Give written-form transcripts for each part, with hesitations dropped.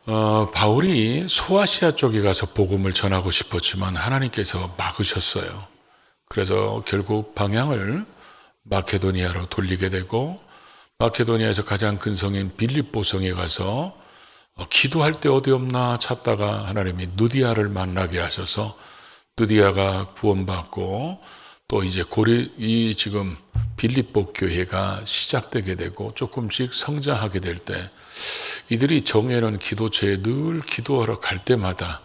바울이 소아시아 쪽에 가서 복음을 전하고 싶었지만 하나님께서 막으셨어요. 그래서 결국 방향을 마케도니아로 돌리게 되고, 마케도니아에서 가장 큰 성인 빌립보 성에 가서 기도할 때 어디 없나 찾다가 하나님이 누디아를 만나게 하셔서 누디아가 구원받고, 또 이제 이 지금 빌립보 교회가 시작되게 되고 조금씩 성장하게 될 때, 이들이 정해놓은 기도처에 늘 기도하러 갈 때마다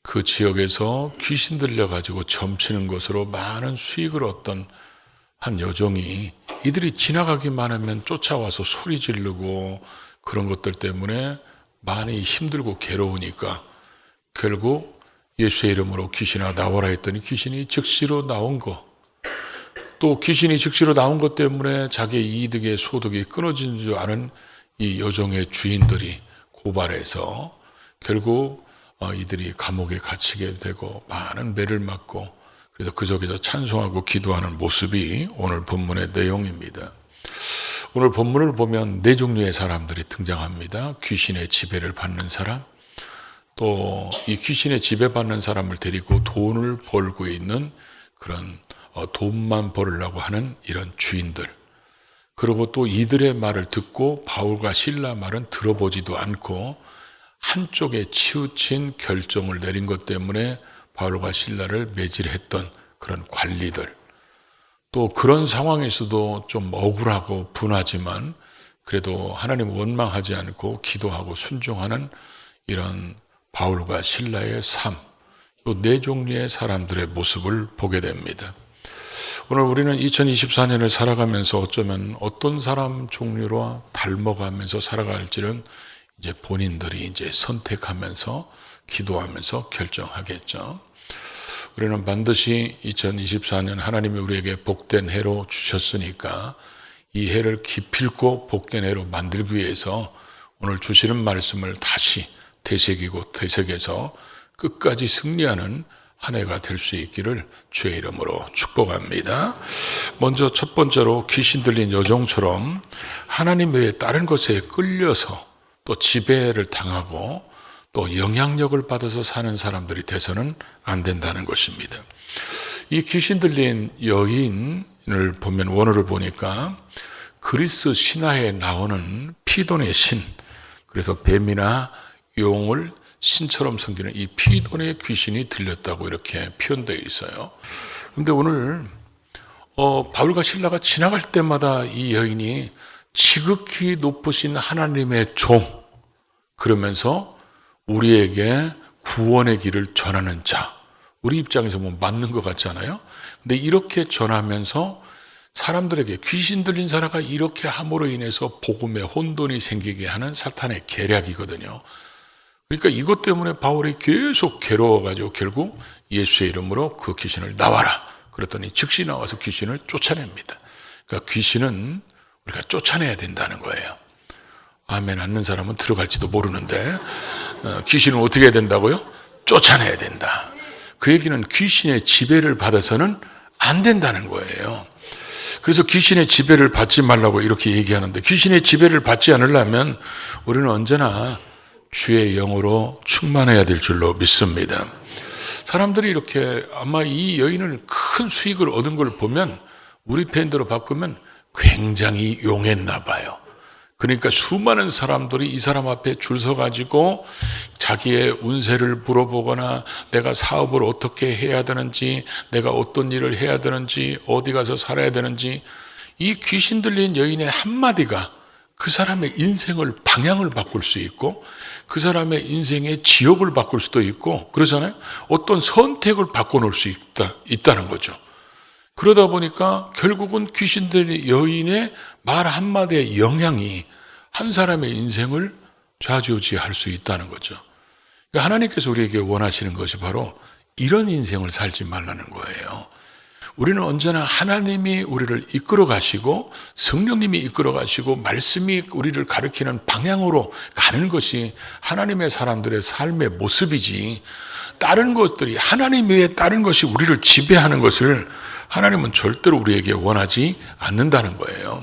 그 지역에서 귀신 들려가지고 점치는 것으로 많은 수익을 얻던 한 여종이 이들이 지나가기만 하면 쫓아와서 소리 지르고 그런 것들 때문에 많이 힘들고 괴로우니까 결국 예수의 이름으로 귀신아 나와라 했더니 귀신이 즉시로 나온 거, 또 귀신이 즉시로 나온 것 때문에 자기의 이득의 소득이 끊어진 줄 아는 이 여종의 주인들이 고발해서 결국 이들이 감옥에 갇히게 되고 많은 매를 맞고, 그래서 그 속에서 찬송하고 기도하는 모습이 오늘 본문의 내용입니다. 오늘 본문을 보면 네 종류의 사람들이 등장합니다. 귀신의 지배를 받는 사람, 또 이 귀신의 지배받는 사람을 데리고 돈을 벌고 있는 그런 돈만 벌으려고 하는 이런 주인들, 그리고 또 이들의 말을 듣고 바울과 실라 말은 들어보지도 않고 한쪽에 치우친 결정을 내린 것 때문에 바울과 실라를 매질했던 그런 관리들, 또 그런 상황에서도 좀 억울하고 분하지만 그래도 하나님 원망하지 않고 기도하고 순종하는 이런 바울과 실라의 삶, 또 네 종류의 사람들의 모습을 보게 됩니다. 오늘 우리는 2024년을 살아가면서 어쩌면 어떤 사람 종류로 닮아가면서 살아갈지는 이제 본인들이 이제 선택하면서 기도하면서 결정하겠죠. 우리는 반드시 2024년 하나님이 우리에게 복된 해로 주셨으니까 이 해를 기필코 복된 해로 만들기 위해서 오늘 주시는 말씀을 다시 되새기고 되새겨서 끝까지 승리하는 한 해가 될 수 있기를 주의 이름으로 축복합니다. 먼저 첫 번째로 귀신 들린 여종처럼 하나님 외에 다른 것에 끌려서 또 지배를 당하고 또 영향력을 받아서 사는 사람들이 돼서는 안 된다는 것입니다. 이 귀신 들린 여인을 보면 원어를 보니까 그리스 신화에 나오는 피돈의 신, 그래서 뱀이나 용을 신처럼 섬기는 이 피돈의 귀신이 들렸다고 이렇게 표현되어 있어요. 그런데 오늘 바울과 실라가 지나갈 때마다 이 여인이 지극히 높으신 하나님의 종, 그러면서 우리에게 구원의 길을 전하는 자, 우리 입장에서 뭐 맞는 것 같잖아요. 근데 이렇게 전하면서 사람들에게, 귀신 들린 사람가 이렇게 함으로 인해서 복음에 혼돈이 생기게 하는 사탄의 계략이거든요. 그러니까 이것 때문에 바울이 계속 괴로워가지고 결국 예수의 이름으로 그 귀신을 나와라 그랬더니 즉시 나와서 귀신을 쫓아냅니다. 그러니까 귀신은 우리가 쫓아내야 된다는 거예요. 아멘 않는 사람은 들어갈지도 모르는데 귀신은 어떻게 해야 된다고요? 쫓아내야 된다. 그 얘기는 귀신의 지배를 받아서는 안 된다는 거예요. 그래서 귀신의 지배를 받지 말라고 이렇게 얘기하는데, 귀신의 지배를 받지 않으려면 우리는 언제나 주의 영으로 충만해야 될 줄로 믿습니다. 사람들이 이렇게 아마 이 여인은 큰 수익을 얻은 걸 보면 우리 표현대로 바꾸면 굉장히 용했나 봐요. 그러니까 수많은 사람들이 이 사람 앞에 줄 서가지고 자기의 운세를 물어보거나 내가 사업을 어떻게 해야 되는지, 내가 어떤 일을 해야 되는지, 어디 가서 살아야 되는지, 이 귀신 들린 여인의 한마디가 그 사람의 인생을 방향을 바꿀 수 있고 그 사람의 인생의 지역을 바꿀 수도 있고 그러잖아요. 어떤 선택을 바꿔놓을 수 있다는 거죠. 그러다 보니까 결국은 귀신 들린 여인의 말 한마디의 영향이 한 사람의 인생을 좌지우지할 수 있다는 거죠. 그러니까 하나님께서 우리에게 원하시는 것이 바로 이런 인생을 살지 말라는 거예요. 우리는 언제나 하나님이 우리를 이끌어 가시고 성령님이 이끌어 가시고 말씀이 우리를 가르치는 방향으로 가는 것이 하나님의 사람들의 삶의 모습이지, 다른 것들이 하나님 외에 다른 것이 우리를 지배하는 것을 하나님은 절대로 우리에게 원하지 않는다는 거예요.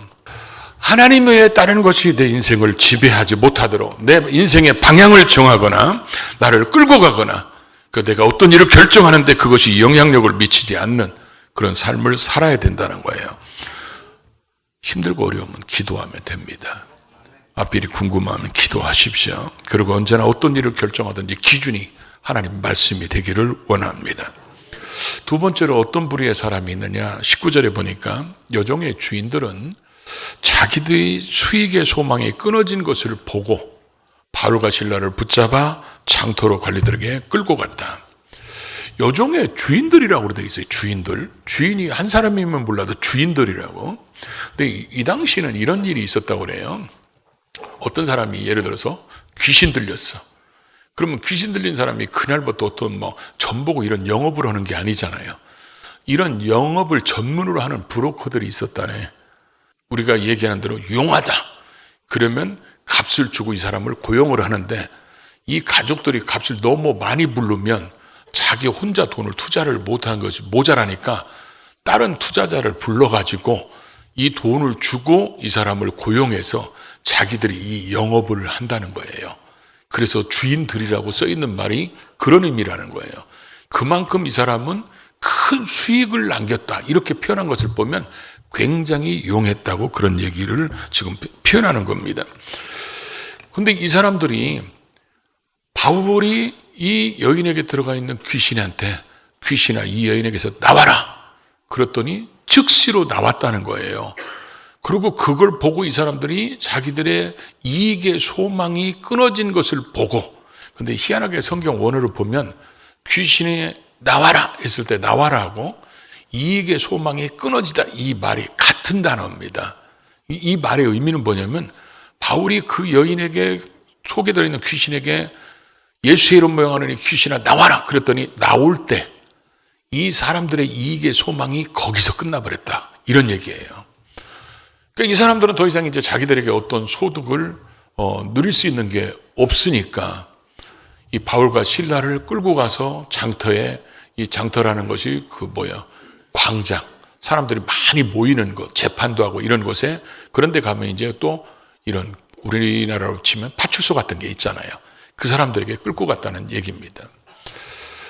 하나님 외에 다른 것이 내 인생을 지배하지 못하도록 내 인생의 방향을 정하거나 나를 끌고 가거나 내가 어떤 일을 결정하는데 그것이 영향력을 미치지 않는 그런 삶을 살아야 된다는 거예요. 힘들고 어려우면 기도하면 됩니다. 앞일이 궁금하면 기도하십시오. 그리고 언제나 어떤 일을 결정하든지 기준이 하나님 말씀이 되기를 원합니다. 두 번째로 어떤 부류의 사람이 있느냐, 19절에 보니까 여종의 주인들은 자기들의 수익의 소망이 끊어진 것을 보고 바울과 실라를 붙잡아 장터로 관리들에게 끌고 갔다. 여종의 주인들이라고 되어 있어요. 주인들. 주인이 한 사람이면 몰라도 주인들이라고. 근데 이 당시에는 이런 일이 있었다고 그래요. 어떤 사람이 예를 들어서 귀신 들렸어. 그러면 귀신 들린 사람이 그날부터 어떤 점 보고 이런 영업을 하는 게 아니잖아요. 이런 영업을 전문으로 하는 브로커들이 있었다네. 우리가 얘기하는 대로 용하다. 그러면 값을 주고 이 사람을 고용을 하는데 이 가족들이 값을 너무 많이 부르면 자기 혼자 돈을 투자를 못한 것이 모자라니까 다른 투자자를 불러가지고 이 돈을 주고 이 사람을 고용해서 자기들이 이 영업을 한다는 거예요. 그래서 주인들이라고 써있는 말이 그런 의미라는 거예요. 그만큼 이 사람은 큰 수익을 남겼다. 이렇게 표현한 것을 보면 굉장히 용했다고 그런 얘기를 지금 표현하는 겁니다. 근데 이 사람들이 바울이 이 여인에게 들어가 있는 귀신아 이 여인에게서 나와라. 그랬더니 즉시로 나왔다는 거예요. 그리고 그걸 보고 이 사람들이 자기들의 이익의 소망이 끊어진 것을 보고, 근데 희한하게 성경 원어를 보면 귀신이 나와라 했을 때 나와라고 이익의 소망이 끊어지다 이 말이 같은 단어입니다. 이 말의 의미는 뭐냐면 바울이 그 여인에게 속에 들어있는 귀신에게 예수의 이름 모양하는 귀신아 나와라 그랬더니 나올 때 이 사람들의 이익의 소망이 거기서 끝나버렸다 이런 얘기예요. 그러니까 이 사람들은 더 이상 이제 자기들에게 어떤 소득을 누릴 수 있는 게 없으니까 이 바울과 실라를 끌고 가서 장터에, 이 장터라는 것이 광장, 사람들이 많이 모이는 곳, 재판도 하고 이런 곳에, 그런데 가면 이제 또 이런 우리나라로 치면 파출소 같은 게 있잖아요. 그 사람들에게 끌고 갔다는 얘기입니다.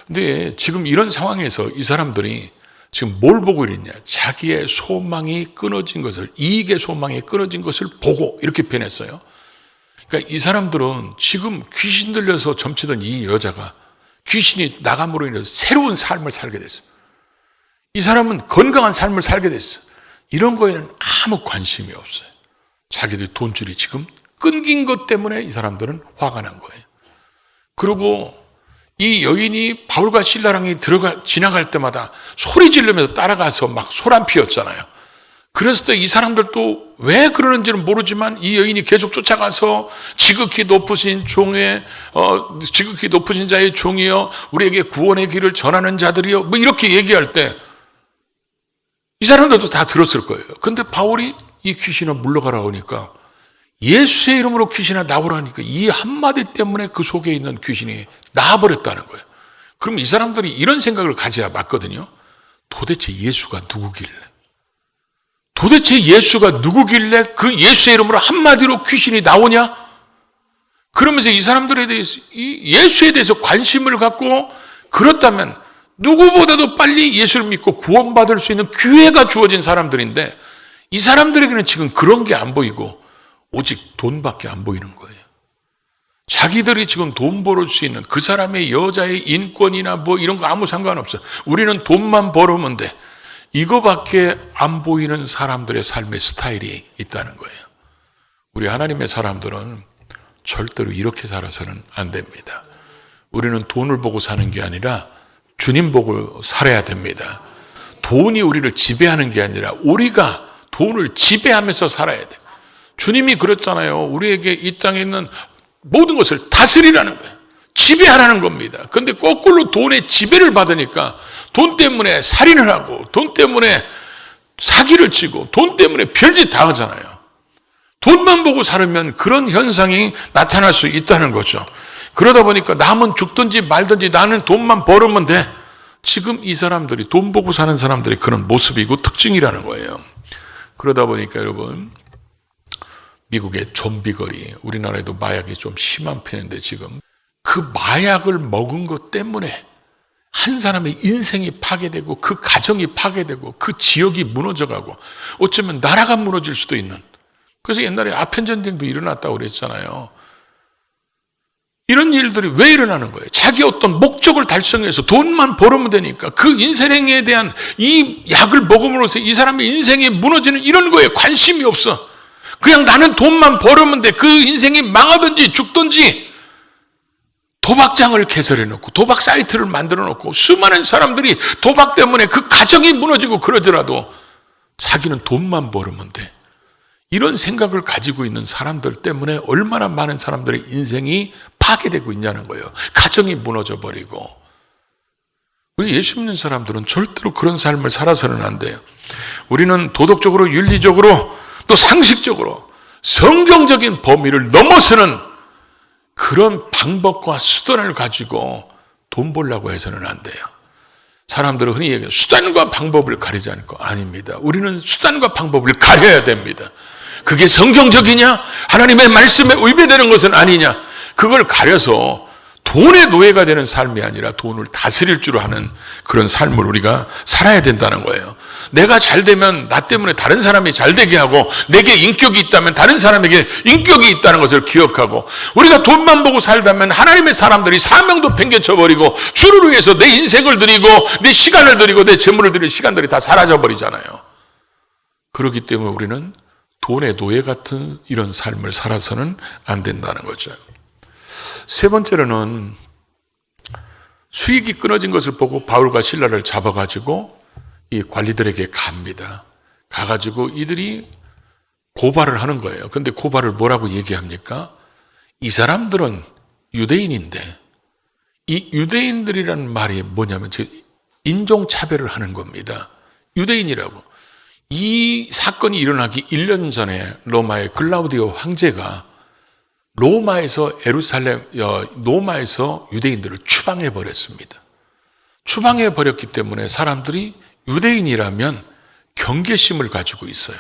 근데 지금 이런 상황에서 이 사람들이 지금 뭘 보고 있냐? 자기의 소망이 끊어진 것을, 이익의 소망이 끊어진 것을 보고 이렇게 표현했어요. 그러니까 이 사람들은 지금 귀신 들려서 점치던 이 여자가 귀신이 나감으로 인해서 새로운 삶을 살게 됐어요. 이 사람은 건강한 삶을 살게 됐어요. 이런 거에는 아무 관심이 없어요. 자기들 돈줄이 지금 끊긴 것 때문에 이 사람들은 화가 난 거예요. 그리고 이 여인이 바울과 실라랑이 지나갈 때마다 소리 지르면서 따라가서 막 소란 피웠잖아요. 그랬을 때 이 사람들도 왜 그러는지는 모르지만 이 여인이 계속 쫓아가서 지극히 높으신 지극히 높으신 자의 종이여 우리에게 구원의 길을 전하는 자들이여 이렇게 얘기할 때 이 사람들도 다 들었을 거예요. 근데 바울이 이 귀신을 물러가라고 하니까 예수의 이름으로 귀신아 나오라니까 이 한마디 때문에 그 속에 있는 귀신이 나와버렸다는 거예요. 그럼 이 사람들이 이런 생각을 가져야 맞거든요. 도대체 예수가 누구길래? 도대체 예수가 누구길래 그 예수의 이름으로 한마디로 귀신이 나오냐? 그러면서 이 사람들에 대해서, 이 예수에 대해서 관심을 갖고 그렇다면 누구보다도 빨리 예수를 믿고 구원받을 수 있는 기회가 주어진 사람들인데 이 사람들에게는 지금 그런 게 안 보이고 오직 돈밖에 안 보이는 거예요. 자기들이 지금 돈 벌을 수 있는 그 사람의 여자의 인권이나 이런 거 아무 상관없어. 우리는 돈만 벌으면 돼. 이거밖에 안 보이는 사람들의 삶의 스타일이 있다는 거예요. 우리 하나님의 사람들은 절대로 이렇게 살아서는 안 됩니다. 우리는 돈을 보고 사는 게 아니라 주님 보고 살아야 됩니다. 돈이 우리를 지배하는 게 아니라 우리가 돈을 지배하면서 살아야 돼. 주님이 그랬잖아요. 우리에게 이 땅에 있는 모든 것을 다스리라는 거예요. 지배하라는 겁니다. 그런데 거꾸로 돈의 지배를 받으니까 돈 때문에 살인을 하고 돈 때문에 사기를 치고 돈 때문에 별짓 다 하잖아요. 돈만 보고 살면 그런 현상이 나타날 수 있다는 거죠. 그러다 보니까 남은 죽든지 말든지 나는 돈만 벌으면 돼. 지금 이 사람들이 돈 보고 사는 사람들이 그런 모습이고 특징이라는 거예요. 그러다 보니까 여러분 미국의 좀비거리, 우리나라에도 마약이 좀 심한 편인데 지금 그 마약을 먹은 것 때문에 한 사람의 인생이 파괴되고 그 가정이 파괴되고 그 지역이 무너져가고 어쩌면 나라가 무너질 수도 있는, 그래서 옛날에 아편전쟁도 일어났다고 그랬잖아요. 이런 일들이 왜 일어나는 거예요? 자기 어떤 목적을 달성해서 돈만 벌으면 되니까 그 인생에 대한 이 약을 먹음으로써 이 사람의 인생이 무너지는 이런 거에 관심이 없어. 그냥 나는 돈만 벌으면 돼. 그 인생이 망하든지 죽든지. 도박장을 개설해 놓고 도박 사이트를 만들어 놓고 수많은 사람들이 도박 때문에 그 가정이 무너지고 그러더라도 자기는 돈만 벌으면 돼. 이런 생각을 가지고 있는 사람들 때문에 얼마나 많은 사람들의 인생이 파괴되고 있냐는 거예요. 가정이 무너져 버리고. 우리 예수 믿는 사람들은 절대로 그런 삶을 살아서는 안 돼요. 우리는 도덕적으로, 윤리적으로, 또 상식적으로 성경적인 범위를 넘어서는 그런 방법과 수단을 가지고 돈 벌려고 해서는 안 돼요. 사람들은 흔히 얘기해요. 수단과 방법을 가리지 않고, 아닙니다. 우리는 수단과 방법을 가려야 됩니다. 그게 성경적이냐? 하나님의 말씀에 위배되는 것은 아니냐? 그걸 가려서 돈의 노예가 되는 삶이 아니라 돈을 다스릴 줄 아는 그런 삶을 우리가 살아야 된다는 거예요. 내가 잘 되면 나 때문에 다른 사람이 잘 되게 하고, 내게 인격이 있다면 다른 사람에게 인격이 있다는 것을 기억하고, 우리가 돈만 보고 살다면 하나님의 사람들이 사명도 팽개쳐버리고 주를 위해서 내 인생을 드리고 내 시간을 드리고 내 재물을 드리는 시간들이 다 사라져버리잖아요. 그렇기 때문에 우리는 돈의 노예 같은 이런 삶을 살아서는 안 된다는 거죠. 세 번째로는 수익이 끊어진 것을 보고 바울과 실라를 잡아가지고 이 관리들에게 갑니다. 가가지고 이들이 고발을 하는 거예요. 근데 고발을 뭐라고 얘기합니까? 이 사람들은 유대인인데, 이 유대인들이라는 말이 뭐냐면 인종차별을 하는 겁니다. 유대인이라고. 이 사건이 일어나기 1년 전에 로마의 글라우디오 황제가 로마에서 유대인들을 추방해 버렸습니다. 추방해 버렸기 때문에 사람들이 유대인이라면 경계심을 가지고 있어요.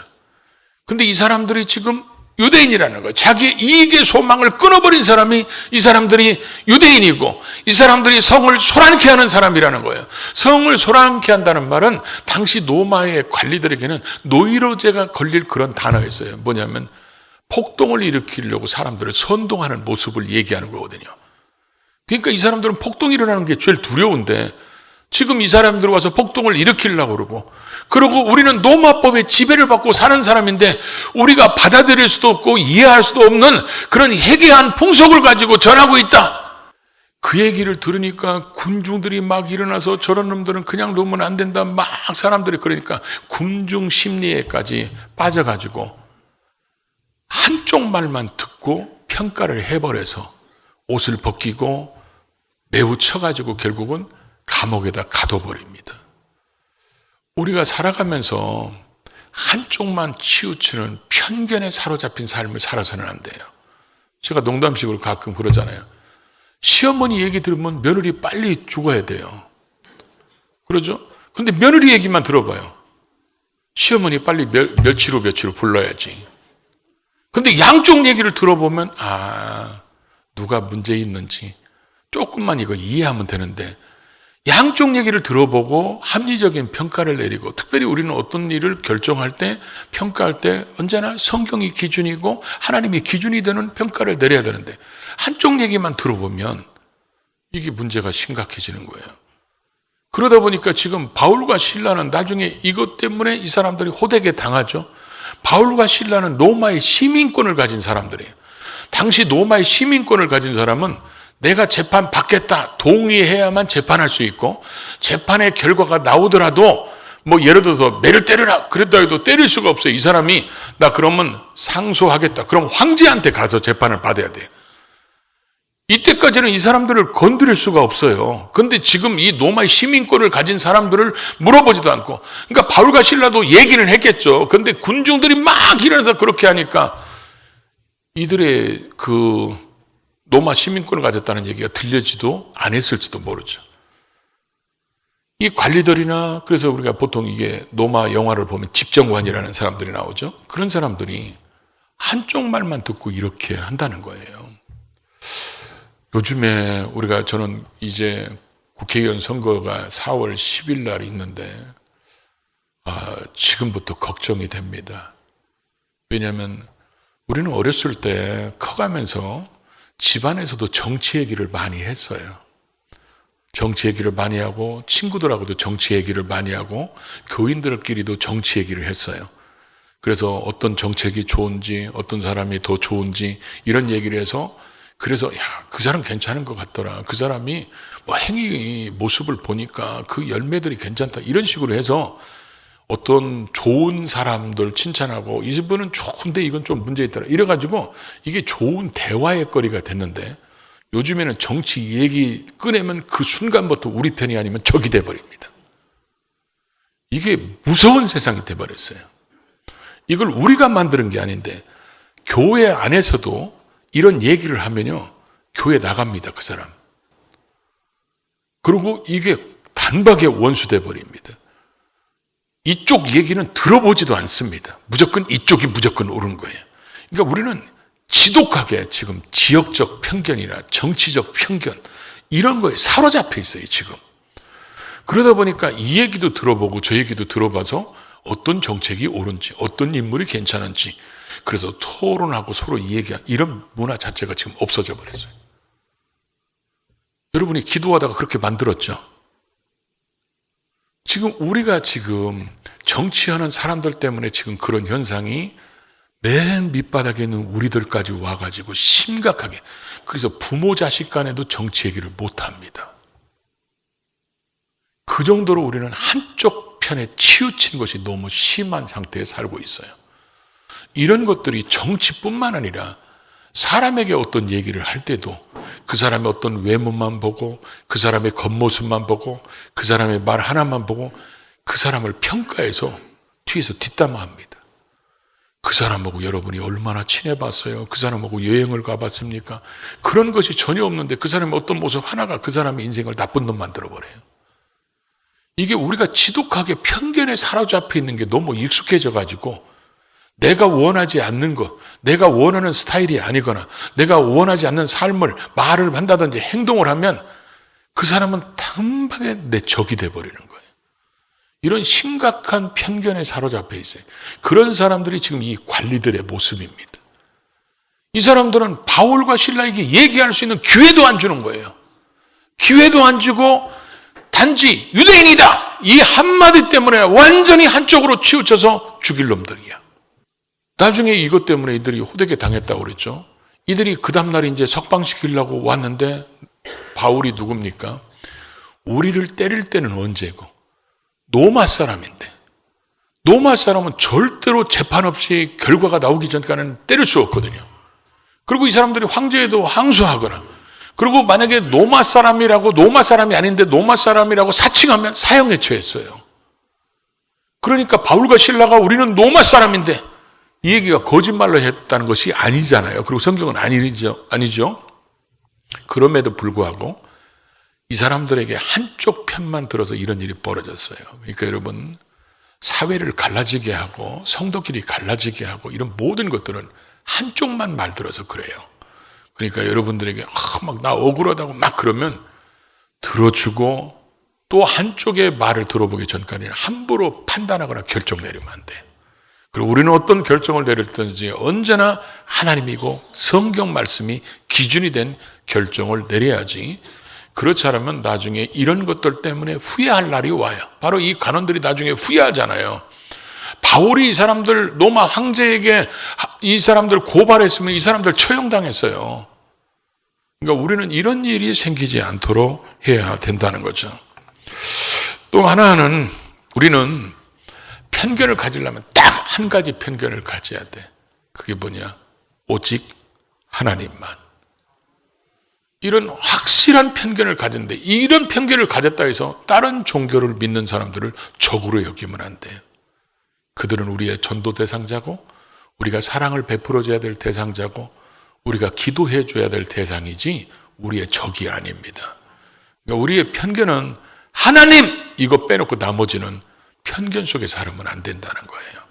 근데 이 사람들이 지금 유대인이라는 거예요. 자기의 이익의 소망을 끊어버린 사람이 이 사람들이 유대인이고, 이 사람들이 성을 소란케 하는 사람이라는 거예요. 성을 소란케 한다는 말은 당시 로마의 관리들에게는 노이로제가 걸릴 그런 단어였어요. 뭐냐면 폭동을 일으키려고 사람들을 선동하는 모습을 얘기하는 거거든요. 그러니까 이 사람들은 폭동이 일어나는 게 제일 두려운데 지금 이 사람들 와서 폭동을 일으키려고 그러고 우리는 로마법의 지배를 받고 사는 사람인데 우리가 받아들일 수도 없고 이해할 수도 없는 그런 해괴한 풍속을 가지고 전하고 있다. 그 얘기를 들으니까 군중들이 막 일어나서 저런 놈들은 그냥 놓으면 안 된다. 막 사람들이 그러니까 군중 심리에까지 빠져가지고 한쪽 말만 듣고 평가를 해버려서 옷을 벗기고 매우 쳐가지고 결국은 감옥에다 가둬버립니다. 우리가 살아가면서 한쪽만 치우치는 편견에 사로잡힌 삶을 살아서는 안 돼요. 제가 농담식으로 가끔 그러잖아요. 시어머니 얘기 들으면 며느리 빨리 죽어야 돼요. 그러죠? 근데 며느리 얘기만 들어봐요. 시어머니 빨리 며칠 후 불러야지. 근데 양쪽 얘기를 들어보면 누가 문제 있는지 조금만 이거 이해하면 되는데 양쪽 얘기를 들어보고 합리적인 평가를 내리고, 특별히 우리는 어떤 일을 결정할 때 평가할 때 언제나 성경이 기준이고 하나님이 기준이 되는 평가를 내려야 되는데 한쪽 얘기만 들어보면 이게 문제가 심각해지는 거예요. 그러다 보니까 지금 바울과 실라는 나중에 이것 때문에 이 사람들이 호되게 당하죠. 바울과 실라는 로마의 시민권을 가진 사람들이에요. 당시 로마의 시민권을 가진 사람은 내가 재판 받겠다 동의해야만 재판할 수 있고, 재판의 결과가 나오더라도 예를 들어서 매를 때려라 그랬다 해도 때릴 수가 없어요. 이 사람이 나 그러면 상소하겠다. 그럼 황제한테 가서 재판을 받아야 돼요. 이때까지는 이 사람들을 건드릴 수가 없어요. 그런데 지금 이 로마의 시민권을 가진 사람들을 물어보지도 않고, 그러니까 바울과 실라도 얘기는 했겠죠. 그런데 군중들이 막 일어나서 그렇게 하니까 이들의 그 로마 시민권을 가졌다는 얘기가 들려지도 안 했을지도 모르죠. 이 관리들이나, 그래서 우리가 보통 이게 로마 영화를 보면 집정관이라는 사람들이 나오죠. 그런 사람들이 한쪽 말만 듣고 이렇게 한다는 거예요. 요즘에 저는 이제 국회의원 선거가 4월 10일 날 있는데 지금부터 걱정이 됩니다. 왜냐하면 우리는 어렸을 때 커가면서 집안에서도 정치 얘기를 많이 했어요. 정치 얘기를 많이 하고 친구들하고도 정치 얘기를 많이 하고 교인들끼리도 정치 얘기를 했어요. 그래서 어떤 정책이 좋은지 어떤 사람이 더 좋은지 이런 얘기를 해서 그래서 그 사람 괜찮은 것 같더라. 그 사람이 행위 모습을 보니까 그 열매들이 괜찮다. 이런 식으로 해서 어떤 좋은 사람들 칭찬하고 이분은 좋은데 이건 좀 문제 있더라. 이래가지고 이게 좋은 대화의 거리가 됐는데 요즘에는 정치 얘기 꺼내면 그 순간부터 우리 편이 아니면 적이 돼버립니다. 이게 무서운 세상이 돼버렸어요. 이걸 우리가 만드는 게 아닌데 교회 안에서도 이런 얘기를 하면요 교회 나갑니다. 그 사람. 그리고 이게 단박에 원수돼 버립니다. 이쪽 얘기는 들어보지도 않습니다. 무조건 이쪽이 무조건 옳은 거예요. 그러니까 우리는 지독하게 지금 지역적 편견이나 정치적 편견 이런 거에 사로잡혀 있어요. 지금. 그러다 보니까 이 얘기도 들어보고 저 얘기도 들어봐서 어떤 정책이 옳은지 어떤 인물이 괜찮은지 그래서 토론하고 서로 얘기하는 이런 문화 자체가 지금 없어져 버렸어요. 여러분이 기도하다가 그렇게 만들었죠. 지금 우리가 지금 정치하는 사람들 때문에 지금 그런 현상이 맨 밑바닥에 있는 우리들까지 와가지고 심각하게 그래서 부모 자식 간에도 정치 얘기를 못합니다. 그 정도로 우리는 한쪽 편에 치우친 것이 너무 심한 상태에 살고 있어요. 이런 것들이 정치뿐만 아니라 사람에게 어떤 얘기를 할 때도 그 사람의 어떤 외모만 보고 그 사람의 겉모습만 보고 그 사람의 말 하나만 보고 그 사람을 평가해서 뒤에서 뒷담화합니다. 그 사람하고 여러분이 얼마나 친해봤어요? 그 사람하고 여행을 가봤습니까? 그런 것이 전혀 없는데 그 사람의 어떤 모습 하나가 그 사람의 인생을 나쁜 놈 만들어버려요. 이게 우리가 지독하게 편견에 사로잡혀 있는 게 너무 익숙해져가지고 내가 원하지 않는 것, 내가 원하는 스타일이 아니거나 내가 원하지 않는 삶을 말을 한다든지 행동을 하면 그 사람은 단박에 내 적이 돼버리는 거예요. 이런 심각한 편견에 사로잡혀 있어요. 그런 사람들이 지금 이 관리들의 모습입니다. 이 사람들은 바울과 실라에게 얘기할 수 있는 기회도 안 주는 거예요. 기회도 안 주고 단지 유대인이다 이 한마디 때문에 완전히 한쪽으로 치우쳐서 죽일 놈들이야. 나중에 이것 때문에 이들이 호되게 당했다고 그랬죠. 이들이 그 다음날 이제 석방시키려고 왔는데 바울이 누굽니까? 우리를 때릴 때는 언제고? 로마 사람인데 로마 사람은 절대로 재판 없이 결과가 나오기 전까지는 때릴 수 없거든요. 그리고 이 사람들이 황제에도 항소하거나 그리고 만약에 로마 사람이 아닌데 로마 사람이라고 사칭하면 사형에 처했어요. 그러니까 바울과 실라가 우리는 로마 사람인데 이 얘기가 거짓말로 했다는 것이 아니잖아요. 그리고 성경은 아니죠. 그럼에도 불구하고 이 사람들에게 한쪽 편만 들어서 이런 일이 벌어졌어요. 그러니까 여러분 사회를 갈라지게 하고 성도끼리 갈라지게 하고 이런 모든 것들은 한쪽만 말 들어서 그래요. 그러니까 여러분들에게 막 나 억울하다고 막 그러면 들어주고 또 한쪽의 말을 들어보기 전까지는 함부로 판단하거나 결정 내리면 안 돼. 그리고 우리는 어떤 결정을 내렸든지 언제나 하나님이고 성경 말씀이 기준이 된 결정을 내려야지. 그렇지 않으면 나중에 이런 것들 때문에 후회할 날이 와요. 바로 이 간원들이 나중에 후회하잖아요. 바울이 이 사람들 로마 황제에게 이 사람들 고발했으면 이 사람들 처형당했어요. 그러니까 우리는 이런 일이 생기지 않도록 해야 된다는 거죠. 또 하나는 우리는 편견을 가지려면 딱 한 가지 편견을 가져야 돼. 그게 뭐냐? 오직 하나님만. 이런 확실한 편견을 가졌는데 이런 편견을 가졌다 해서 다른 종교를 믿는 사람들을 적으로 여기면 안 돼요. 그들은 우리의 전도 대상자고 우리가 사랑을 베풀어줘야 될 대상자고 우리가 기도해 줘야 될 대상이지 우리의 적이 아닙니다. 그러니까 우리의 편견은 하나님 이거 빼놓고 나머지는 편견 속에 살으면 안 된다는 거예요.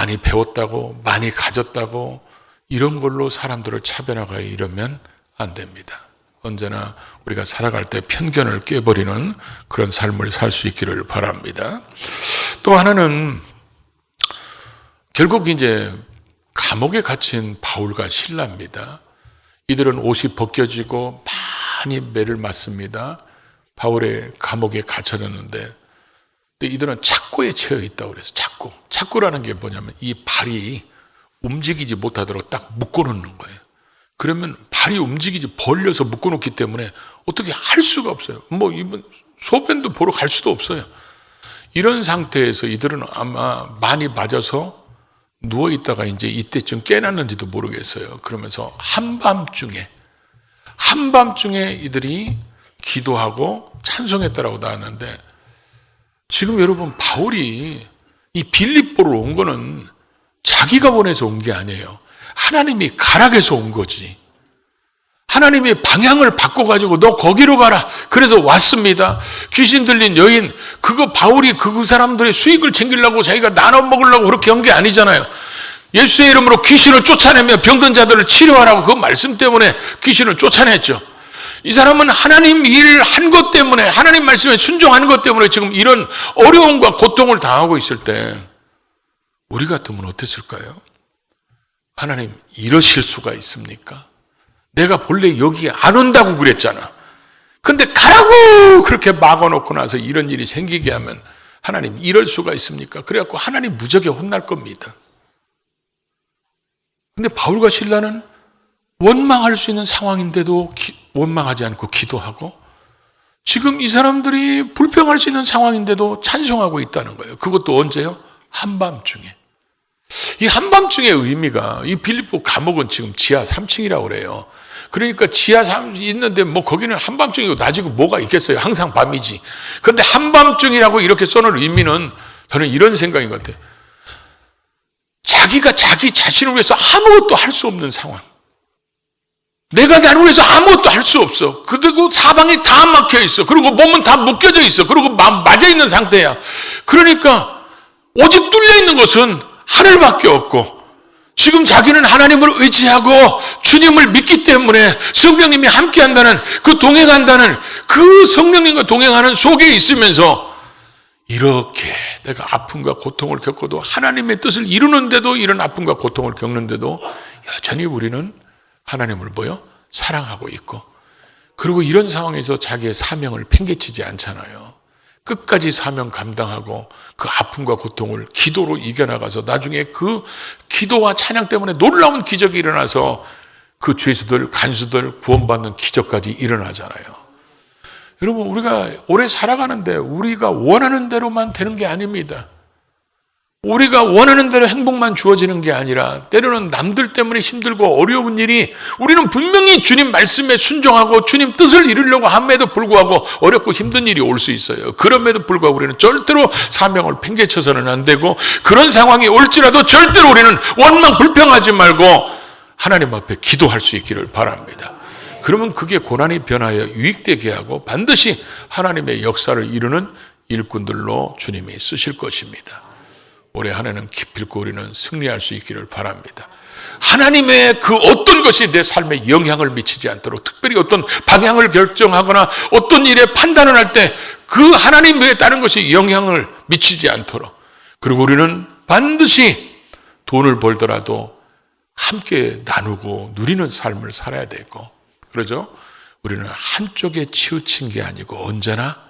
많이 배웠다고, 많이 가졌다고 이런 걸로 사람들을 차별하거나 이러면 안 됩니다. 언제나 우리가 살아갈 때 편견을 깨버리는 그런 삶을 살 수 있기를 바랍니다. 또 하나는 결국 이제 감옥에 갇힌 바울과 실라입니다. 이들은 옷이 벗겨지고 많이 매를 맞습니다. 바울의 감옥에 갇혀졌는데 이들은 착고에 처해 있다고 그래서 착고라는 게 뭐냐면 이 발이 움직이지 못하도록 딱 묶어놓는 거예요. 그러면 발이 움직이지 벌려서 묶어놓기 때문에 어떻게 할 수가 없어요. 뭐 이분 소변도 보러 갈 수도 없어요. 이런 상태에서 이들은 아마 많이 맞아서 누워 있다가 이제 이때쯤 깨났는지도 모르겠어요. 그러면서 한밤중에 이들이 기도하고 찬송했다라고 나왔는데, 지금 여러분 바울이 이 빌립보로 온 거는 자기가 원해서 온 게 아니에요. 하나님이 가락에서 온 거지. 하나님이 방향을 바꿔가지고 너 거기로 가라. 그래서 왔습니다. 귀신 들린 여인, 그거 바울이 그 사람들의 수익을 챙기려고 자기가 나눠 먹으려고 그렇게 한 게 아니잖아요. 예수의 이름으로 귀신을 쫓아내며 병든 자들을 치료하라고 그 말씀 때문에 귀신을 쫓아냈죠. 이 사람은 하나님 일을 한 것 때문에, 하나님 말씀에 순종한 것 때문에 지금 이런 어려움과 고통을 당하고 있을 때 우리 같으면 어땠을까요? 하나님 이러실 수가 있습니까? 내가 본래 여기 안 온다고 그랬잖아. 근데 가라고 그렇게 막아놓고 나서 이런 일이 생기게 하면 하나님 이럴 수가 있습니까? 그래갖고 하나님 무지하게 혼날 겁니다. 근데 바울과 실라는 원망할 수 있는 상황인데도 원망하지 않고 기도하고, 지금 이 사람들이 불평할 수 있는 상황인데도 찬송하고 있다는 거예요. 그것도 언제요? 한밤중에. 이 한밤중의 의미가, 이 빌립보 감옥은 지금 지하 3층이라고 그래요. 그러니까 지하 3층 있는데 뭐 거기는 한밤중이고 낮이고 뭐가 있겠어요. 항상 밤이지. 그런데 한밤중이라고 이렇게 써놓은 의미는 저는 이런 생각인 것 같아요. 자기가 자기 자신을 위해서 아무것도 할 수 없는 상황. 내가 나를 위해서 아무것도 할 수 없어. 그리고 사방이 다 막혀 있어. 그리고 몸은 다 묶여져 있어. 그리고 맞아 있는 상태야. 그러니까 오직 뚫려 있는 것은 하늘밖에 없고, 지금 자기는 하나님을 의지하고 주님을 믿기 때문에 성령님이 함께한다는, 그 동행한다는, 그 성령님과 동행하는 속에 있으면서 이렇게 내가 아픔과 고통을 겪어도, 하나님의 뜻을 이루는데도 이런 아픔과 고통을 겪는데도 여전히 우리는 하나님을 사랑하고 있고, 그리고 이런 상황에서 자기의 사명을 팽개치지 않잖아요. 끝까지 사명 감당하고 그 아픔과 고통을 기도로 이겨나가서 나중에 그 기도와 찬양 때문에 놀라운 기적이 일어나서 그 죄수들, 간수들 구원받는 기적까지 일어나잖아요. 여러분, 우리가 오래 살아가는데 우리가 원하는 대로만 되는 게 아닙니다. 우리가 원하는 대로 행복만 주어지는 게 아니라 때로는 남들 때문에 힘들고 어려운 일이, 우리는 분명히 주님 말씀에 순종하고 주님 뜻을 이루려고 함에도 불구하고 어렵고 힘든 일이 올 수 있어요. 그럼에도 불구하고 우리는 절대로 사명을 팽개쳐서는 안 되고, 그런 상황이 올지라도 절대로 우리는 원망 불평하지 말고 하나님 앞에 기도할 수 있기를 바랍니다. 그러면 그게 고난이 변하여 유익되게 하고 반드시 하나님의 역사를 이루는 일꾼들로 주님이 쓰실 것입니다. 올해 한 해는 기필코 우리는 승리할 수 있기를 바랍니다. 하나님의 그 어떤 것이 내 삶에 영향을 미치지 않도록, 특별히 어떤 방향을 결정하거나 어떤 일에 판단을 할 때 그 하나님에 따른 것이 영향을 미치지 않도록, 그리고 우리는 반드시 돈을 벌더라도 함께 나누고 누리는 삶을 살아야 되고, 그러죠? 우리는 한쪽에 치우친 게 아니고 언제나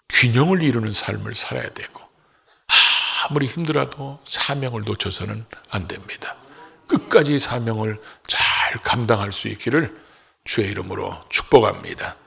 균형을 이루는 삶을 살아야 되고, 아무리 힘들어도 사명을 놓쳐서는 안 됩니다. 끝까지 사명을 잘 감당할 수 있기를 주의 이름으로 축복합니다.